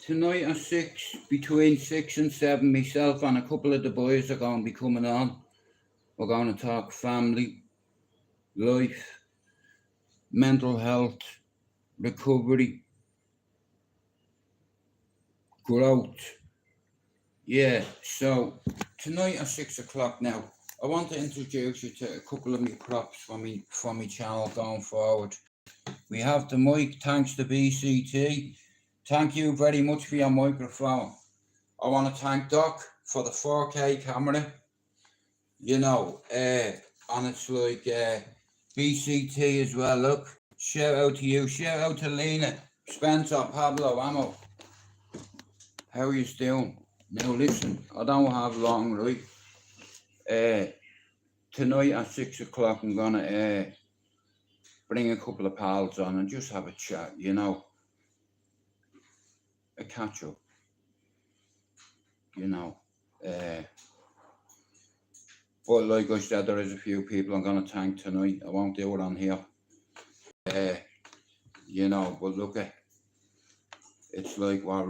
tonight at 6, between 6 and 7, myself and a couple of the boys are going to be coming on. We're going to talk family, life, mental health, recovery, growth. Yeah, so tonight at 6 o'clock now, I want to introduce you to a couple of my props for me channel going forward. We have the mic, thanks to BCT. Thank you very much for your microphone. I want to thank Doc for the 4K camera. You know, and it's like BCT as well. Look, shout out to you. Shout out to Lena, Spencer, Pablo, Amo. How are you doing? Now listen, I don't have long, right? Tonight at 6 o'clock, I'm gonna bring a couple of pals on and just have a chat, you know, a catch up, you know. But like I said, there is a few people I'm gonna thank tonight. I won't do it on here, you know. But look at, it's like what.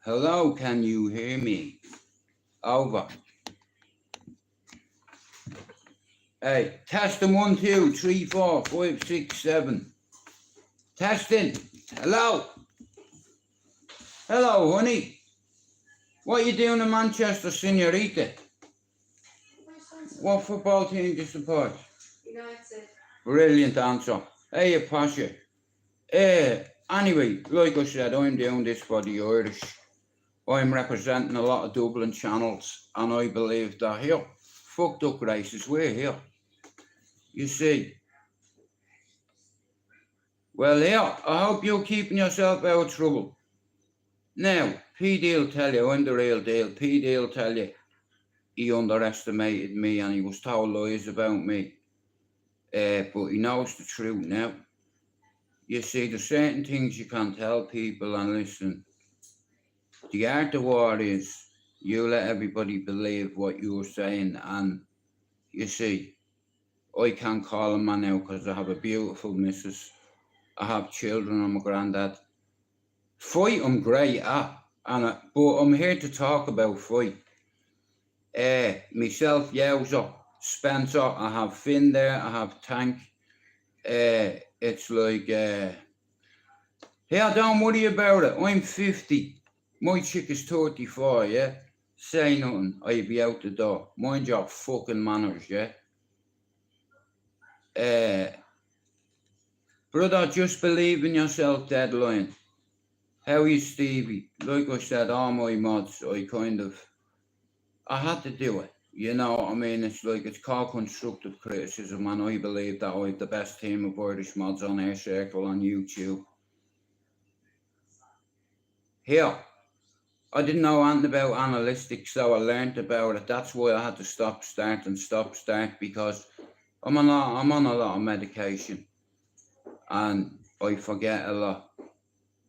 Hello, can you hear me? Over. Hey, testing 1, 2, 3, 4, 5, 6, 7. Testing. Hello. Hello, honey. What are you doing in Manchester, senorita? What football team do you support? United. Brilliant answer. Hey, Pasha. Anyway, like I said, I'm doing this for the Irish. I'm representing a lot of Dublin channels, and I believe that here, fuck duck races, we're here. You see. Well, here, I hope you're keeping yourself out of trouble. Now, PD'll tell you, I'm the real deal. PD'll tell you he underestimated me and he was told lies about me. But he knows the truth now. You see, there's certain things you can tell people, and listen, the art of war is you let everybody believe what you're saying, and you see, I can't call a man out because I have a beautiful missus. I have children, I'm a granddad. Fight, I'm great at, but I'm here to talk about fight. Myself, Yowza, Spencer, I have Finn there, I have Tank. It's like, yeah, don't worry about it. I'm 50. My chick is 34, yeah? Say nothing, I'll be out the door. Mind your fucking manners, yeah? Brother, just believe in yourself, Deadline. How are you, Stevie? Like I said, all my mods, I had to do it. You know what I mean? It's like, it's called constructive criticism, and I believe that I have the best team of Irish mods on Air Circle on YouTube. Here, I didn't know anything about analytics, so I learned about it. That's why I had to stop, start, because I'm on a lot of medication, and I forget a lot.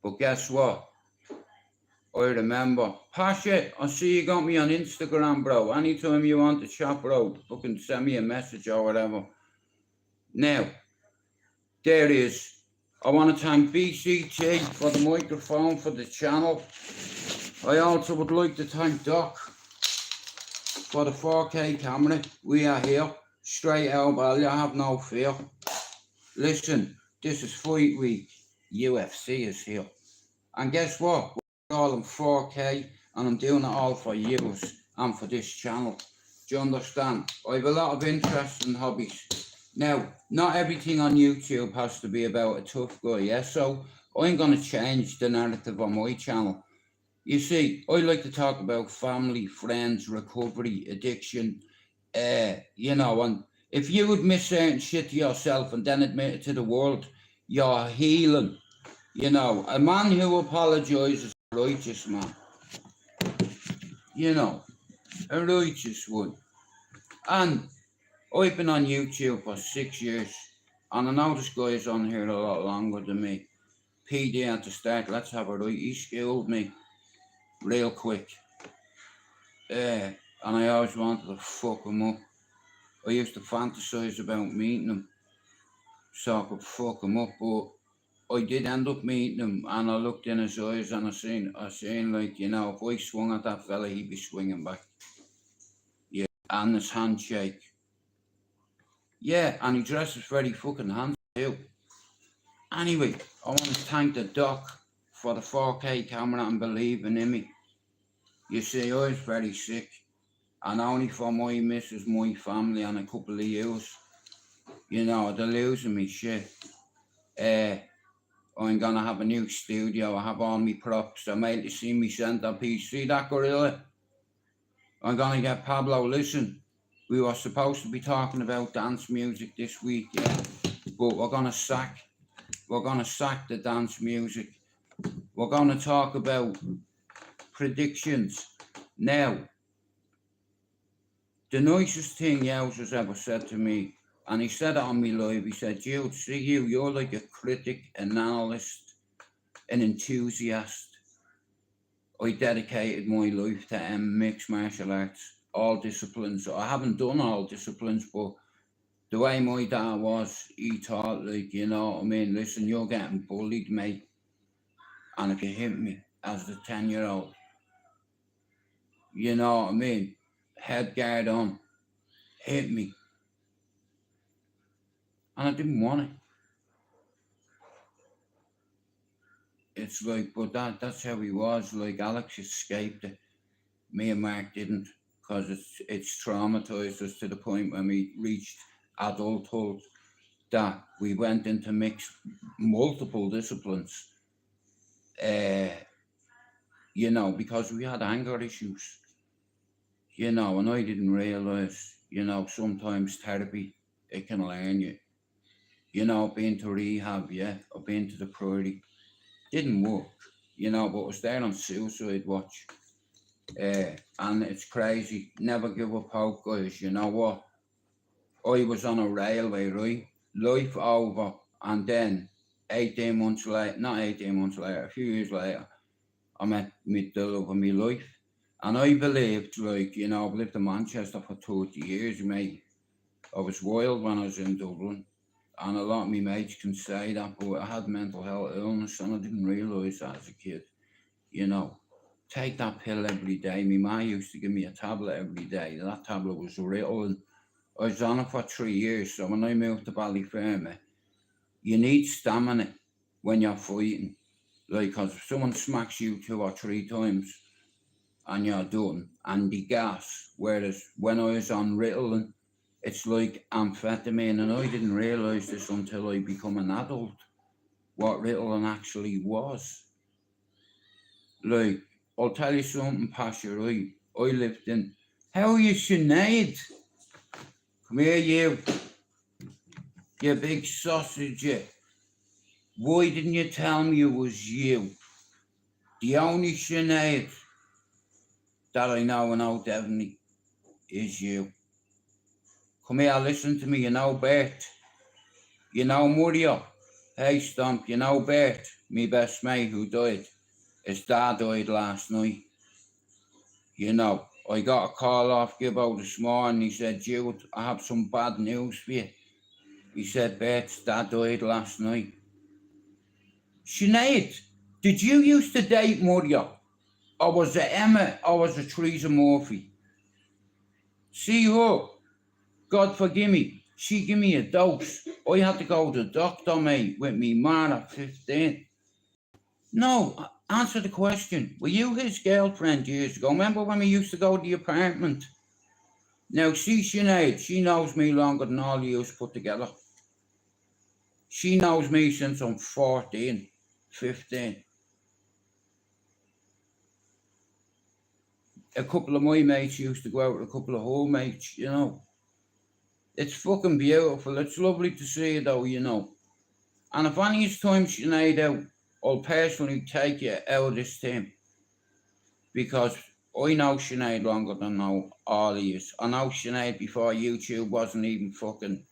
But guess what? I remember. Pasha, I see you got me on Instagram, bro. Anytime you want to chat, bro, fucking send me a message or whatever. Now, there is. I want to thank BCT for the microphone, for the channel. I also would like to thank Doc for the 4K camera. We are here. Straight out, Ballyyer, have no fear. Listen, this is Fight Week. UFC is here. And guess what? All in 4K, and I'm doing it all for you and for this channel. Do you understand? I have a lot of interests and hobbies. Now, not everything on YouTube has to be about a tough guy, yeah? So I'm going to change the narrative on my channel. You see, I like to talk about family, friends, recovery, addiction, you know, and if you admit certain shit to yourself and then admit it to the world, you're healing. You know, a man who apologizes, a righteous man. You know, a righteous one. And I've been on YouTube for 6 years, and I know this guy's on here a lot longer than me. PD had to start, let's have a right. He schooled me real quick. And I always wanted to fuck him up. I used to fantasize about meeting him so I could fuck him up, but I did end up meeting him, and I looked in his eyes, and I seen like, you know, if I swung at that fella, he'd be swinging back. Yeah, and his handshake. Yeah, and he dresses very fucking handsome too. Anyway, I want to thank the doc for the 4K camera and believing in me. You see, I was very sick, and only for my missus, my family, and a couple of years, you know, they're losing me shit. I'm gonna have a new studio. I have all my props. I made you see me centerpiece. See that gorilla? I'm gonna get Pablo. Listen, we were supposed to be talking about dance music this week, yeah, but we're gonna sack the dance music. We're gonna talk about predictions. Now, the nicest thing Yels has ever said to me, and he said it on me live, he said, Jude, see you're like a critic, an analyst, an enthusiast. I dedicated my life to mixed martial arts, all disciplines. I haven't done all disciplines, but the way my dad was, he taught, like, you know what I mean, listen, you're getting bullied, mate. And if you hit me as the 10-year-old, you know what I mean, head guard on, hit me. And I didn't want it. It's like, but that's how he was. Like, Alex escaped it. Me and Mark didn't, because it's traumatized us to the point when we reached adulthood that we went into multiple disciplines, you know, because we had anger issues, you know, and I didn't realize, you know, sometimes therapy, it can learn you. You know, been to rehab, yeah, I've been to the Prairie, didn't work, you know, but I was there on suicide watch. And it's crazy. Never give up hope, guys. You know what? I was on a railway, right? Life over. And then 18 months later, not 18 months later, a few years later, I met the love of my life. And I believed, like, you know, I've lived in Manchester for 30 years, mate. I was wild when I was in Dublin. And a lot of my mates can say that, but I had mental health illness and I didn't realise that as a kid, you know. Take that pill every day. My ma used to give me a tablet every day. That tablet was Ritalin. I was on it for 3 years. So when I moved to Ballyfermot, you need stamina when you're fighting. Like, because if someone smacks you 2 or 3 times and you're done, and the gas, whereas when I was on Ritalin, it's like amphetamine, and I didn't realise this until I become an adult, what Ritalin actually was. Like, I'll tell you something, Pasha, right? I lived in... How are you, Sinead? Come here, you big sausage, you. Why didn't you tell me it was you? The only Sinead that I know definitely is you. Come here, listen to me, you know Bert. You know Murio. Hey, Stomp, you know Bert, me best mate who died. His dad died last night. You know, I got a call off Gibbo this morning. He said, Jude, I have some bad news for you. He said, Bert's dad died last night. Sinead, did you used to date Murio? Or was it Emma? Or was it Teresa Murphy? See her. God forgive me. She give me a dose. I had to go to the doctor, mate, with me man at 15. No, answer the question. Were you his girlfriend years ago? Remember when we used to go to the apartment? Now, see Sinead, she knows me longer than all you put together. She knows me since I'm 14, 15. A couple of my mates used to go out with a couple of her mates, you know. It's fucking beautiful. It's lovely to see you though, you know. And if any time Sinead out, I'll personally take you out of this team. Because I know Sinead longer than all of you. I know Sinead before YouTube wasn't even fucking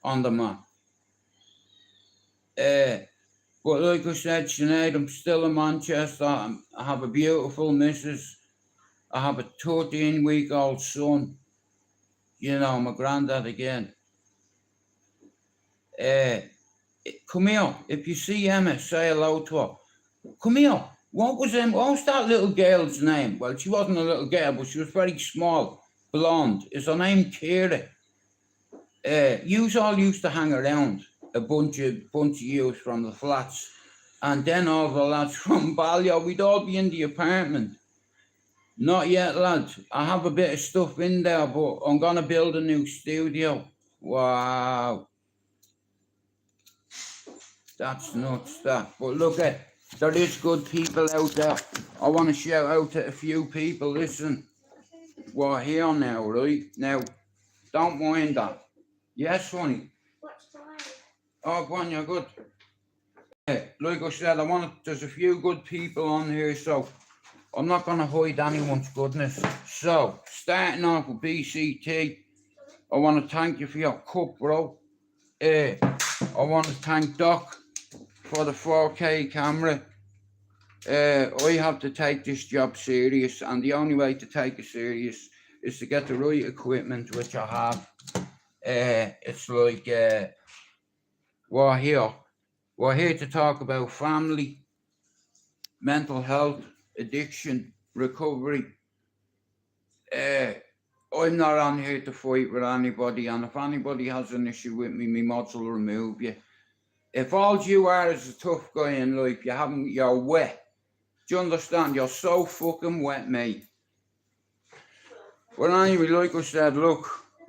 on the map. But like I said, Sinead, I'm still in Manchester. I have a beautiful missus. I have a 13-week-old son. You know, my granddad again. Come here. If you see Emma, say hello to her. Come here. What was that little girl's name? Well, she wasn't a little girl, but she was very small, blonde. Is her name Kira? Yous all used to hang around, a bunch of yous from the flats, and then all the lads from Ballyer. We'd all be in the apartment. Not yet, lads. I have a bit of stuff in there, but I'm gonna build a new studio. Wow. That's nuts, that. But look at, there is good people out there. I want to shout out to a few people. Listen, we're here now, right? Now, don't mind that. Yes, honey. Oh, go on, you're good. Yeah, like I said, there's a few good people on here, so I'm not going to hide anyone's goodness. So, starting off with BCT, I want to thank you for your cup, bro. I want to thank Doc for the 4K camera. I have to take this job serious, and the only way to take it serious is to get the right equipment, which I have. It's like we're here to talk about family, mental health, addiction, recovery. I'm not on here to fight with anybody, and if anybody has an issue with me, my mods will remove you. If all you are is a tough guy in life, you're wet. Do you understand? You're so fucking wet, mate. Well, anyway, like I said, look,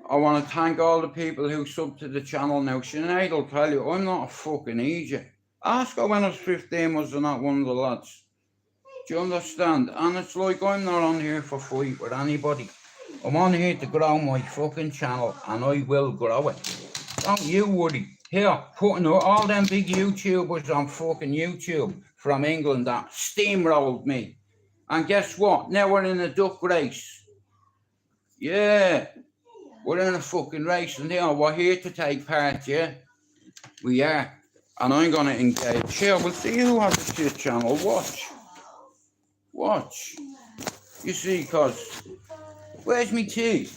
I want to thank all the people who sub to the channel now. Sinead will tell you, I'm not a fucking idiot. Ask her when I was 15, was I not one of the lads? Do you understand? And it's like, I'm not on here for fight with anybody. I'm on here to grow my fucking channel, and I will grow it. Don't you worry. Here, putting all them big YouTubers on fucking YouTube from England that steamrolled me. And guess what? Now we're in a duck race. Yeah. We're in a fucking race, and we're here to take part, yeah? We are. And I'm going to engage. Here, we'll see who has a shit channel. Watch. You see, because... Where's me tea?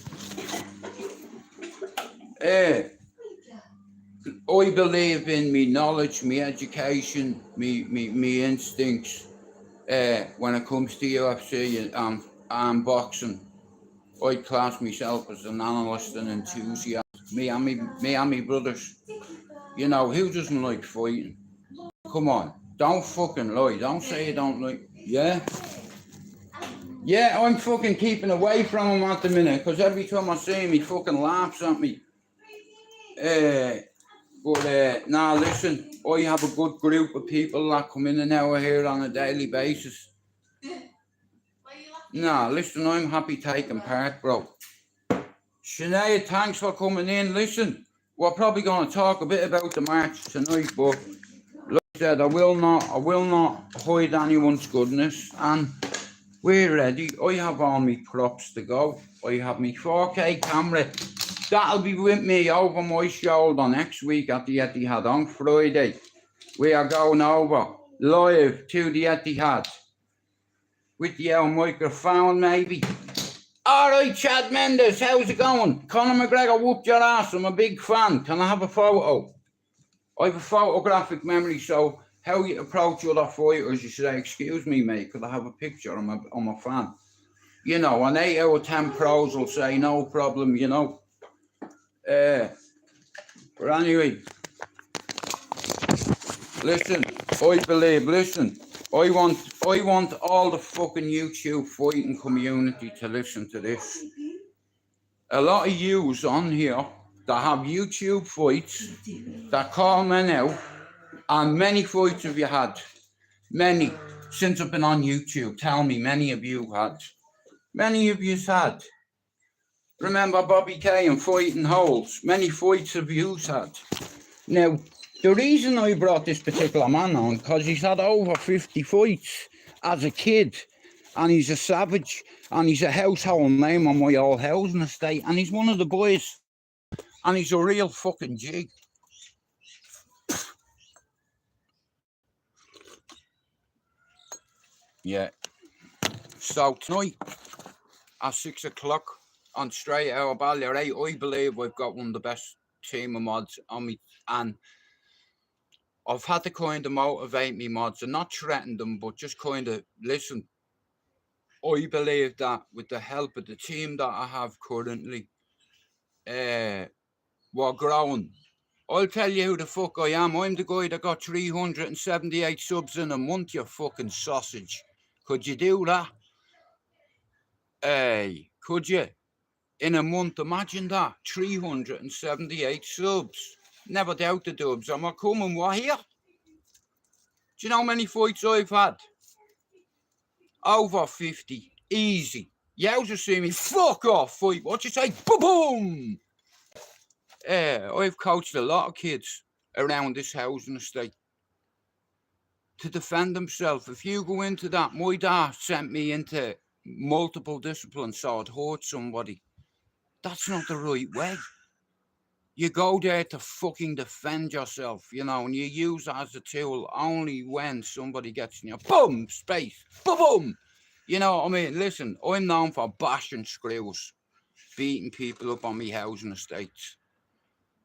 I believe in me knowledge, me education, me instincts. When it comes to UFC and boxing, I class myself as an analyst and enthusiast. Me and me brothers. You know, who doesn't like fighting? Come on, don't fucking lie. Don't say you don't like. Yeah? Yeah, I'm fucking keeping away from him at the minute, because every time I see him, he fucking laughs at me. Now listen, I have a good group of people that come in and out here on a daily basis. Nah, listen, I'm happy taking part, bro. Sinead, thanks for coming in. Listen, we're probably going to talk a bit about the match tonight, but like I said, I will not hide anyone's goodness, and we're ready. I have all my props to go. I have my 4K camera. That'll be with me over my shoulder next week at the Etihad on Friday. We are going over live to the Etihad with the old microphone, maybe. All right, Chad Mendes, how's it going? Conor McGregor whooped your ass. I'm a big fan. Can I have a photo? I have a photographic memory, so how you approach other fighters, you say, excuse me, mate, could I have a picture? I'm a fan. You know, an 8 out of 10 pros will say, no problem, you know. But anyway, listen, I want all the fucking YouTube fighting community to listen to this. A lot of yous on here that have YouTube fights, that call men out, and many fights have you had? Many, since I've been on YouTube, tell me, many of you had. Many of you's had. Remember Bobby Kay and Fighting Holes? Many fights have you had. Now, the reason I brought this particular man on, because he's had over 50 fights as a kid, and he's a savage, and he's a household name on my old housing estate, and he's one of the boys, and he's a real fucking G. Yeah. So tonight, at 6 o'clock on STRAIGHTOUTTABALLYER, I believe I've got one of the best team of mods on me, and I've had to kind of motivate me mods and not threaten them, but just kind of listen. I believe that with the help of the team that I have currently, we're growing. I'll tell you who the fuck I am. I'm the guy that got 378 subs in a month, you fucking sausage. Could you do that? Hey, could you? In a month, imagine that. 378 subs. Never doubt the dubs. I'm a coming, what here? Do you know how many fights I've had? Over 50. Easy. Yowza see me. Fuck off, fight. What you say? Boom! I've coached a lot of kids around this housing estate to defend themselves. If you go into that, my dad sent me into multiple disciplines so I'd hurt somebody. That's not the right way. You go there to fucking defend yourself, you know, and you use it as a tool only when somebody gets in your boom space, boom. You know what I mean? Listen, I'm known for bashing screws, beating people up on me housing estates.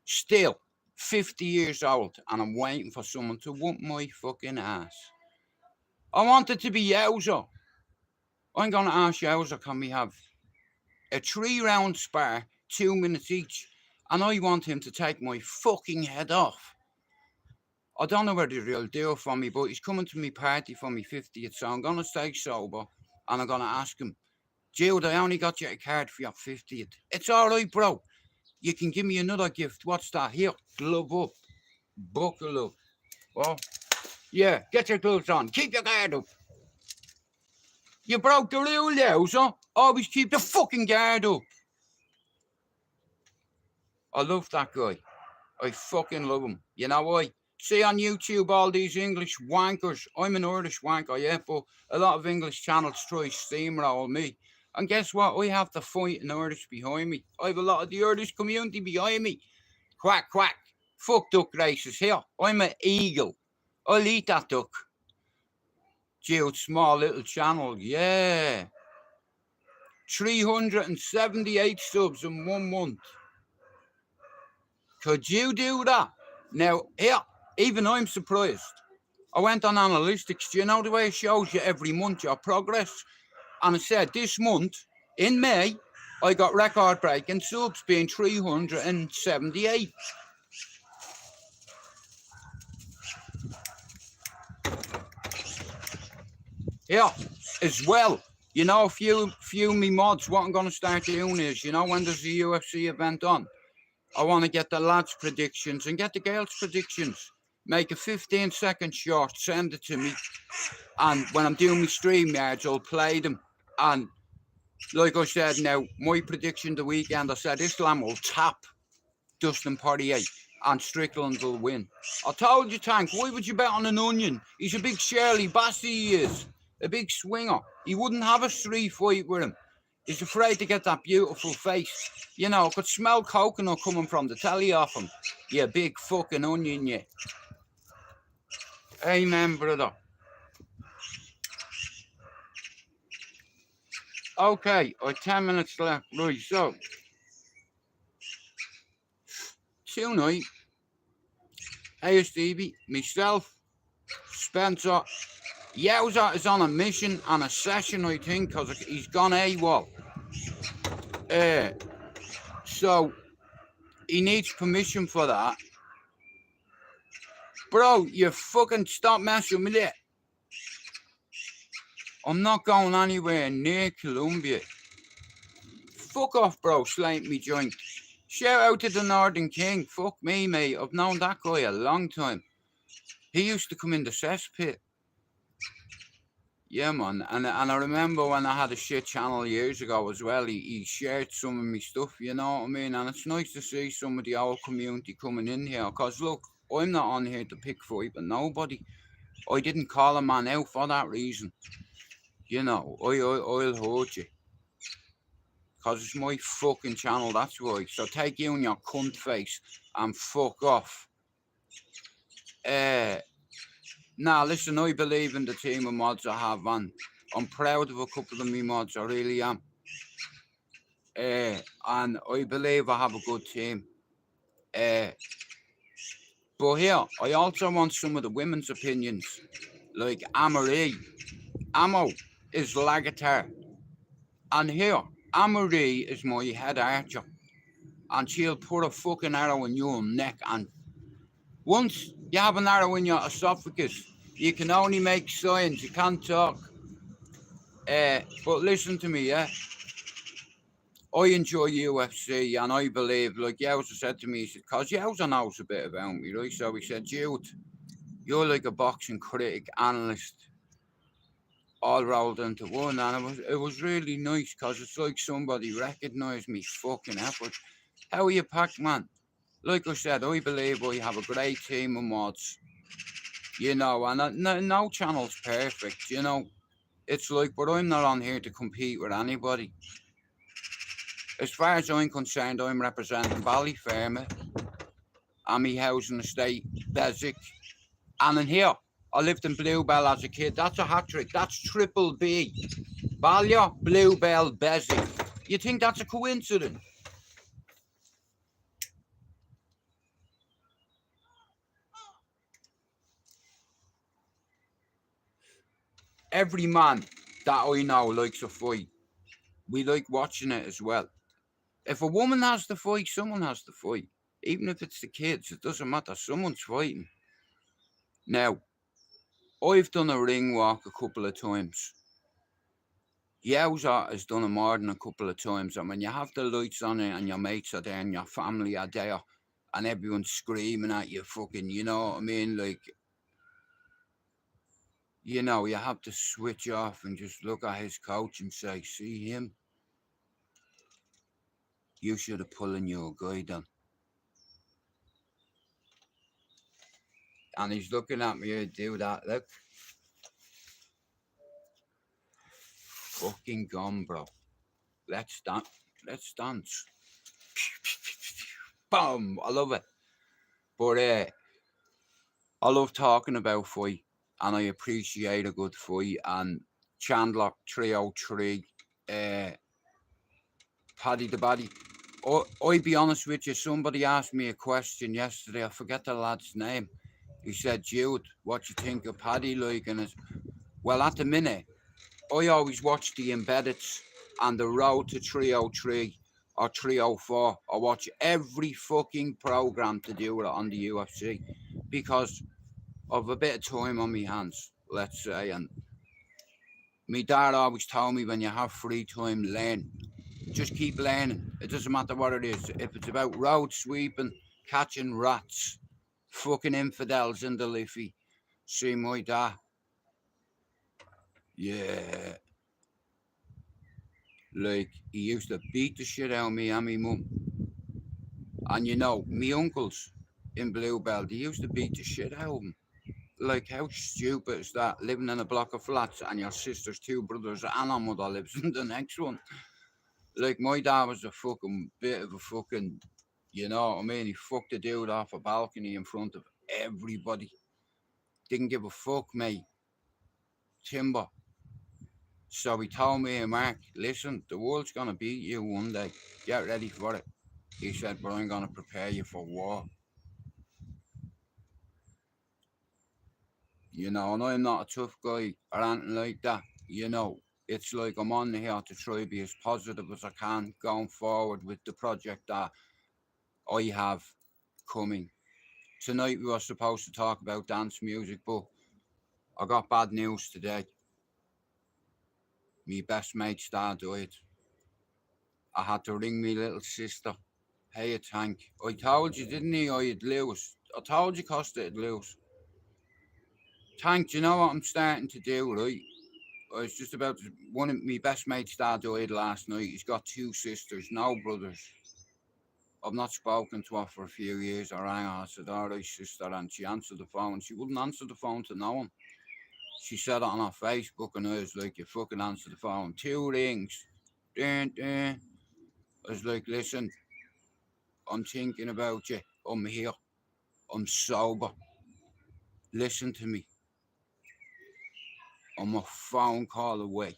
Still, 50 years old, and I'm waiting for someone to whoop my fucking ass. I want it to be Yowza. I'm going to ask Yowza, can we have a 3-round spar, 2 minutes each, and I want him to take my fucking head off. I don't know whether he'll do it for me, but he's coming to my party for my 50th, so I'm going to stay sober, and I'm going to ask him, Jude, I only got you a card for your 50th. It's all right, bro. You can give me another gift. What's that? Here, glove up. Buckle up. Oh, yeah, get your gloves on. Keep your guard up. You broke the rule, Yowza. Always keep the fucking guard up. I love that guy. I fucking love him. You know why? See on YouTube all these English wankers. I'm an Irish wanker, yeah, but a lot of English channels try steamroll me. And guess what? I have the fighting Irish behind me. I have a lot of the Irish community behind me. Quack, quack. Fuck duck races here. I'm an eagle. I'll eat that duck. Jude, small little channel, yeah. 378 subs in 1 month. Could you do that? Now, here, even I'm surprised. I went on analytics. Do you know the way it shows you every month your progress? And it said this month, in May, I got record-breaking subs being 378. Yeah, as well. You know, a few me mods, what I'm going to start doing is, you know, when there's a UFC event on, I want to get the lads' predictions and get the girls' predictions. Make a 15-second short, send it to me. And when I'm doing my stream yards, I'll play them. And like I said now, my prediction the weekend, I said Islam will tap Dustin Poirier and Strickland will win. I told you, Tank, why would you bet on an onion? He's a big Shirley Bassey, he is. A big swinger. He wouldn't have a street fight with him. He's afraid to get that beautiful face. You know, I could smell coconut coming from the telly off him. You big fucking onion, you. Amen, brother. Okay, I have 10 minutes left. Right, so. Tonight, ASDB, myself, Spencer, Yowza is on a mission and a session, I think, because he's gone AWOL. So, he needs permission for that. Bro, you fucking stop messing with it. I'm not going anywhere near Colombia. Fuck off, bro, slate me joint. Shout out to the Northern King. Fuck me, mate. I've known that guy a long time. He used to come in the cesspit. Yeah, man. And I remember when I had a shit channel years ago as well, he shared some of my stuff, you know what I mean? And it's nice to see some of the old community coming in here. Because, look, I'm not on here to pick fight with nobody. I didn't call a man out for that reason. You know, I'll hurt you. Because it's my fucking channel, that's why. So take you and your cunt face and fuck off. Now, listen, I believe in the team of mods I have, and I'm proud of a couple of me mods, I really am. And I believe I have a good team. But here, I also want some of the women's opinions, like Amory. Amo is Lagatar. And here, Amory is my head archer. And she'll put a fucking arrow in your neck. And once you have an arrow in your esophagus, you can only make signs, you can't talk. But listen to me, yeah? I enjoy UFC and I believe, like Yowza said to me, he said, because Yowza knows a bit about me, right? So he said, Jude, you're like a boxing critic, analyst, all rolled into one. And it was really nice because it's like somebody recognised me fucking effort. How are you, Pac-Man? Like I said, I believe I have a great team of mods, you know, and no channel's perfect, you know. It's like, but I'm not on here to compete with anybody. As far as I'm concerned, I'm representing Ballyfermot, and my housing estate, Beswick. And in here, I lived in Bluebell as a kid. That's a hat trick. That's triple B. Ballier, Bluebell, Beswick. You think that's a coincidence? Every man that I know likes a fight. We like watching it as well. If a woman has to fight, someone has to fight. Even if it's the kids, it doesn't matter. Someone's fighting. Now, I've done a ring walk a couple of times. Yowza has done it more than a couple of times. And when you have the lights on it and your mates are there and your family are there and everyone's screaming at you fucking, you know what I mean? Like, you know, you have to switch off and just look at his coach and say, see him? You should have pulling your guide on. And he's looking at me to do that. Look. Fucking gone, bro. Let's dance. Let's dance. Boom. I love it. But I love talking about fight. And I appreciate a good fight. And Chandler 303. Paddy the Baddy. I'll be honest with you. Somebody asked me a question yesterday. I forget the lad's name. He said, Jude, what you think of Paddy like? And it's, well, at the minute, I always watch the embeddeds and the road to 303 or 304. I watch every fucking program to do with it on the UFC because of a bit of time on my hands, let's say. And my dad always told me when you have free time, learn. Just keep learning. It doesn't matter what it is. If it's about road sweeping, catching rats, fucking infidels in the Liffey, see my dad. Yeah. Like, he used to beat the shit out of me and my mum. And you know, me uncles in Bluebell, they used to beat the shit out of them. Like, how stupid is that? Living in a block of flats and your sister's two brothers and our mother lives in the next one. Like, my dad was a fucking bit of a fucking, you know what I mean? He fucked a dude off a balcony in front of everybody. Didn't give a fuck, mate. Timber. So he told me, Mark, listen, the world's gonna beat you one day. Get ready for it. He said, but I'm gonna prepare you for war. You know, and I'm not a tough guy or anything like that. You know, it's like I'm on here to try to be as positive as I can going forward with the project that I have coming. Tonight we were supposed to talk about dance music, but I got bad news today. Me best mate's dad died. I had to ring me little sister. Hey, Tank. I told you, didn't he? I'd lose. I told you Costa would lose. Tank, do you know what I'm starting to do, right? I was just about to, one of my best mates' dad died last night. He's got two sisters, no brothers. I've not spoken to her for a few years. I rang her, I said, all right, sister, and she answered the phone. She wouldn't answer the phone to no one. She said it on her Facebook, and I was like, you fucking answer the phone. Two rings. Dun, dun. I was like, listen, I'm thinking about you. I'm here. I'm sober. Listen to me. I'm a phone call away.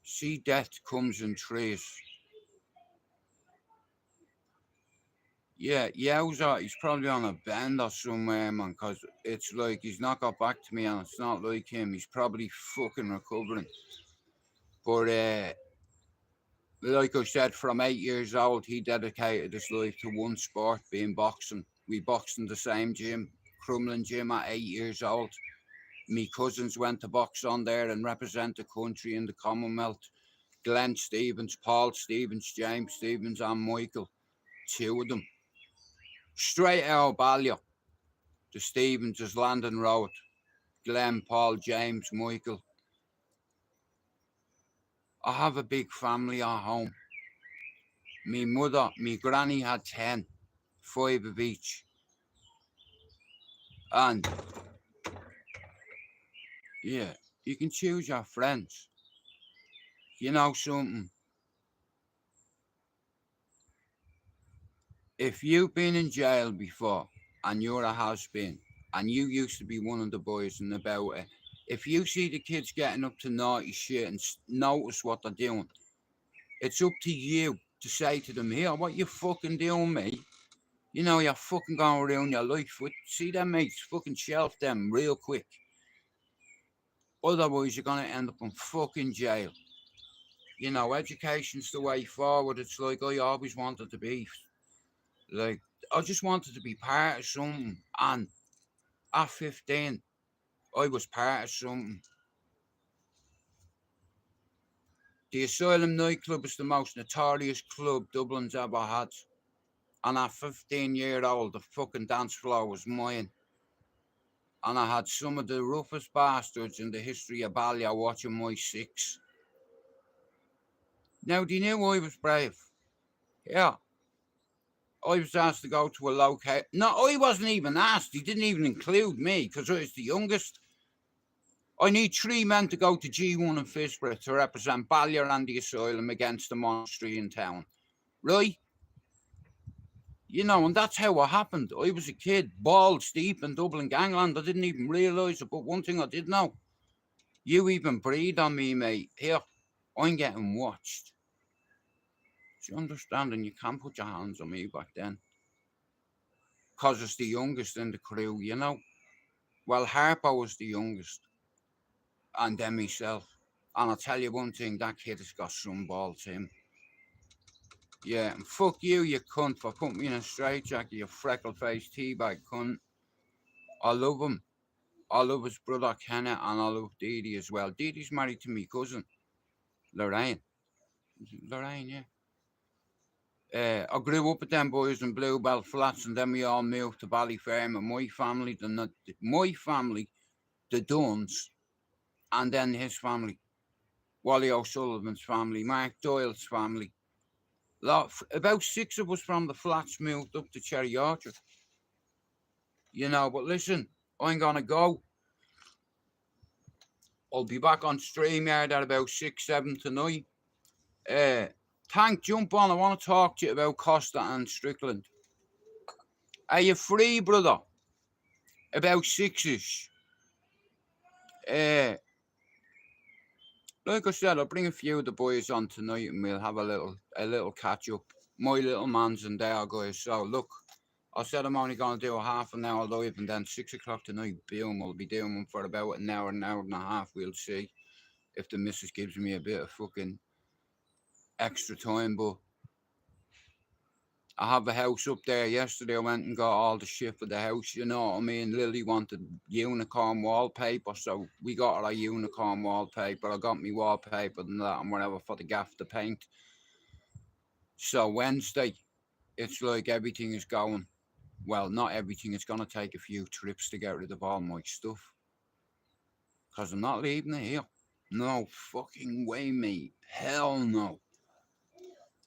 See, death comes in threes. Yeah, yowza, he's probably on a bend or somewhere, man, because it's like he's not got back to me and it's not like him. He's probably fucking recovering. But, like I said, from 8 years old, he dedicated his life to one sport, being boxing. We boxed in the same gym, Crumlin Gym, at 8 years old. Me cousins went to box on there and represent the country in the Commonwealth. Glenn Stevens, Paul Stevens, James Stevens, and Michael, two of them. Straight out of Ballier, the Stevens is Landon Road. Glenn, Paul, James, Michael. I have a big family at home. Me mother, me granny had 10, 5 of each. And yeah, you can choose your friends. You know something? If you've been in jail before and you're a has-been and you used to be one of the boys and about it, if you see the kids getting up to naughty shit and notice what they're doing, it's up to you to say to them, here, what you fucking doing, mate? You know, you're fucking going to ruin your life. See them, mates, fucking shelf them real quick. Otherwise, you're going to end up in fucking jail. You know, education's the way forward. It's like I always wanted to be. Like, I just wanted to be part of something. And at 15, I was part of something. The Asylum nightclub is the most notorious club Dublin's ever had. And at 15-year-old, the fucking dance floor was mine. And I had some of the roughest bastards in the history of Ballier watching my six. Now, do you know I was brave? Yeah. I was asked to go to a location. No, I wasn't even asked. He didn't even include me because I was the youngest. I need 3 men to go to G1 in Fisborough to represent Ballier and the Asylum against the monastery in town. Right? You know, and that's how it happened. I was a kid, balls deep in Dublin gangland. I didn't even realise it. But one thing I did know, you even breathe on me, mate. Here, I'm getting watched. Do you understand? And you can't put your hands on me back then. Because it's the youngest in the crew, you know. Well, Harpo was the youngest. And then myself. And I'll tell you one thing, that kid has got some balls, him. Yeah, and fuck you, you cunt, for putting me in a straitjacket, you freckle-faced teabag cunt. I love him. I love his brother Kenneth, and I love Dee Dee as well. Dee Dee's married to me cousin, Lorraine. Lorraine, yeah. I grew up with them boys in Bluebell Flats, and then we all moved to Ballyferm. And my family, the Duns, and then his family, Wally O'Sullivan's family, Mark Doyle's family. About 6 of us from the flats moved up to Cherry Orchard. You know, but listen, I'm gonna go. I'll be back on StreamYard at about 6, 7 tonight. Tank, jump on. I want to talk to you about Costa and Strickland. Are you free, brother? About 6ish. Like I said, I'll bring a few of the boys on tonight and we'll have a little catch up. My little man's in there, guys. So look, I said I'm only going to do a half an hour live, and then 6 o'clock tonight, boom, I'll be doing one for about an hour and a half. We'll see if the missus gives me a bit of fucking extra time. But I have a house up there. Yesterday I went and got all the shit for the house, you know what I mean? Lily wanted unicorn wallpaper, so we got our unicorn wallpaper. I got me wallpaper and that and whatever for the gaff to paint. So Wednesday, it's like everything is going. Well, not everything. It's going to take a few trips to get rid of all my stuff. Because I'm not leaving it here. No fucking way, mate. Hell no.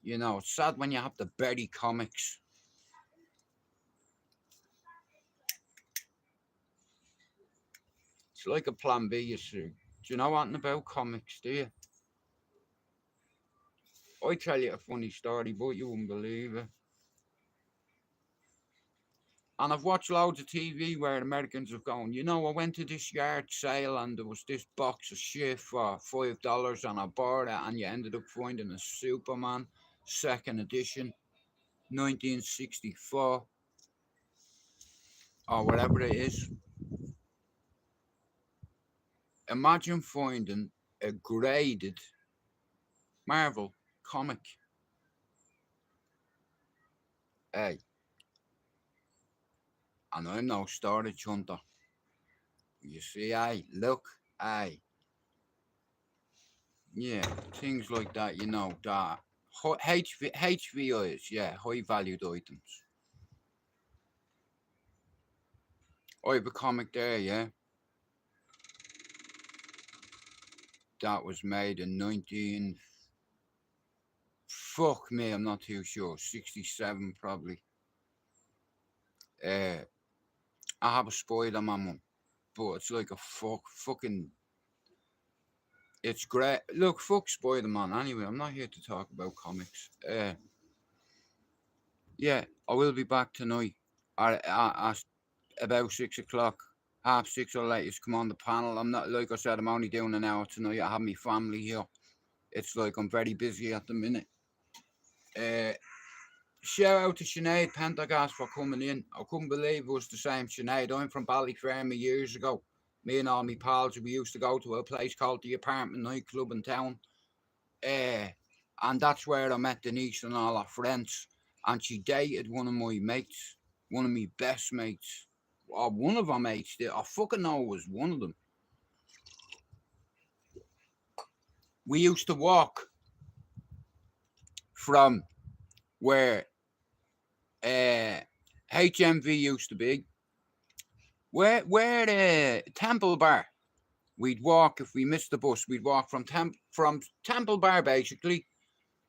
You know, it's sad when you have to bury comics. It's like a plan B, you see. Do you know anything about comics, do you? I tell you a funny story, but you wouldn't believe it. And I've watched loads of TV where Americans have gone, you know, I went to this yard sale and there was this box of shit for $5 and I bought it, and you ended up finding a Superman 2nd edition. 1964, or whatever it is. Imagine finding a graded Marvel comic. Hey, and I'm no storage hunter. You see, hey, look, hey. Yeah, things like that, you know, that HVIs, yeah, high valued items. I have a comic there, yeah. That was made in 19. Fuck me, I'm not too sure. 67 probably. I have a Spider-Man one, but it's like a fucking. It's great. Look, fuck Spider-Man. Anyway, I'm not here to talk about comics. Yeah, I will be back tonight at about 6 o'clock, half 6 or latest. Come on the panel. I'm not, like I said, I'm only doing an hour tonight. I have my family here. It's like I'm very busy at the minute. Shout out to Sinead Pendergast for coming in. I couldn't believe it was the same Sinead. I'm from Ballyfermot years ago. Me and all my pals, we used to go to a place called the Apartment Nightclub in town. And that's where I met Denise and all her friends. And she dated one of my mates, one of my best mates. Or one of our mates did. I fucking know it was one of them. We used to walk from where HMV used to be, where the Temple Bar. We'd walk if we missed the bus. We'd walk from Temple Bar basically,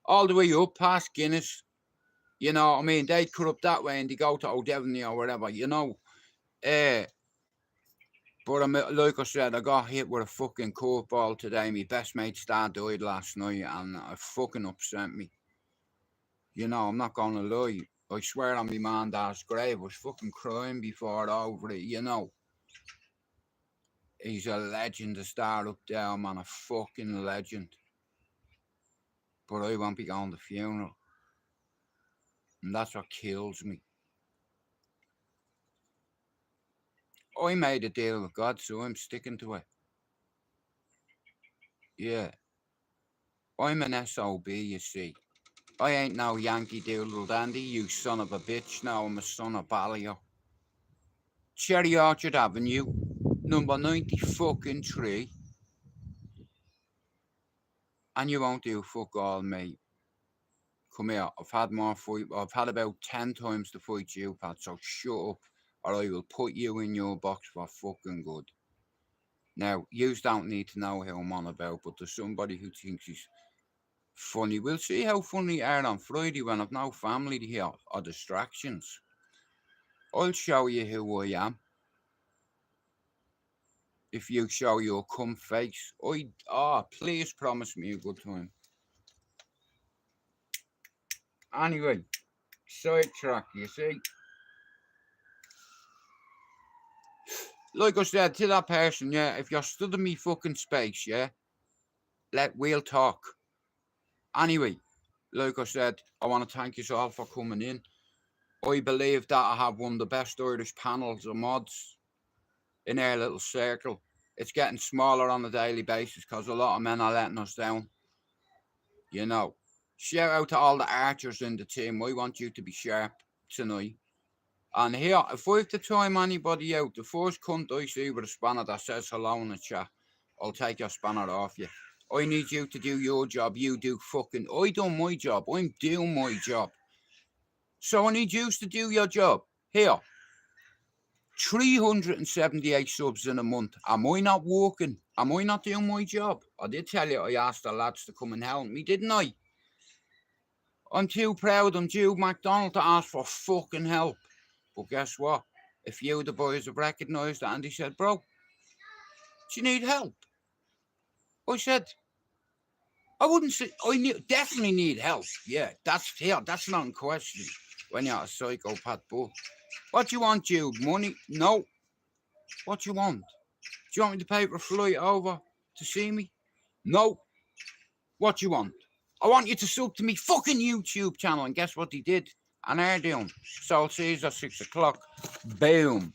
all the way up past Guinness. You know what I mean? They'd cut up that way and they go to O'Devney or whatever. You know. But like I said, I got hit with a fucking curveball today. My best mate's dad died last night, and it fucking upset me. You know, I'm not gonna lie. I swear on my man dad's grave, I was fucking crying before over it, you know. He's a legend to start up there, man, a fucking legend. But I won't be going to the funeral. And that's what kills me. I made a deal with God, so I'm sticking to it. Yeah. I'm an SOB, you see. I ain't no Yankee Doodle Dandy, you son of a bitch. No, I'm a son of Ballyer. Cherry Orchard Avenue, number 90 and you won't do fuck all, mate. Come here, I've had more fight. I've had about 10 times the fight you've had, so shut up, or I will put you in your box for fucking good. Now, yous don't need to know how I'm on about, but there's somebody who thinks he's funny. We'll see how funny you are on Friday when I've no family here or distractions. I'll show you who I am. If you show your cum face, please promise me a good time. Anyway, sidetrack, you see. Like I said to that person, yeah, if you're stood in me fucking space, yeah, we'll talk. Anyway, like I said, I want to thank you all for coming in. I believe that I have one of the best Irish panels of mods in our little circle. It's getting smaller on a daily basis because a lot of men are letting us down. You know, shout out to all the archers in the team. I want you to be sharp tonight. And here, if I have to time anybody out, the first cunt I see with a spanner that says hello in the chat, I'll take your spanner off you. I need you to do your job. You do fucking. I done my job. I'm doing my job. So I need you to do your job. Here, 378 subs in a month. Am I not working? Am I not doing my job? I did tell you I asked the lads to come and help me, didn't I? I'm too proud. I'm due McDonald to ask for fucking help. But guess what? A few of the boys have recognised that and they said, bro, do you need help? I said, I wouldn't say, definitely need help. Yeah, that's not in question when you're a psychopath. But what do you want, Jude? Money? No. What do you want? Do you want me to pay for a flight over to see me? No. What do you want? I want you to sub to me fucking YouTube channel. And guess what he did? and they're doing. So it's at 6 o'clock, boom,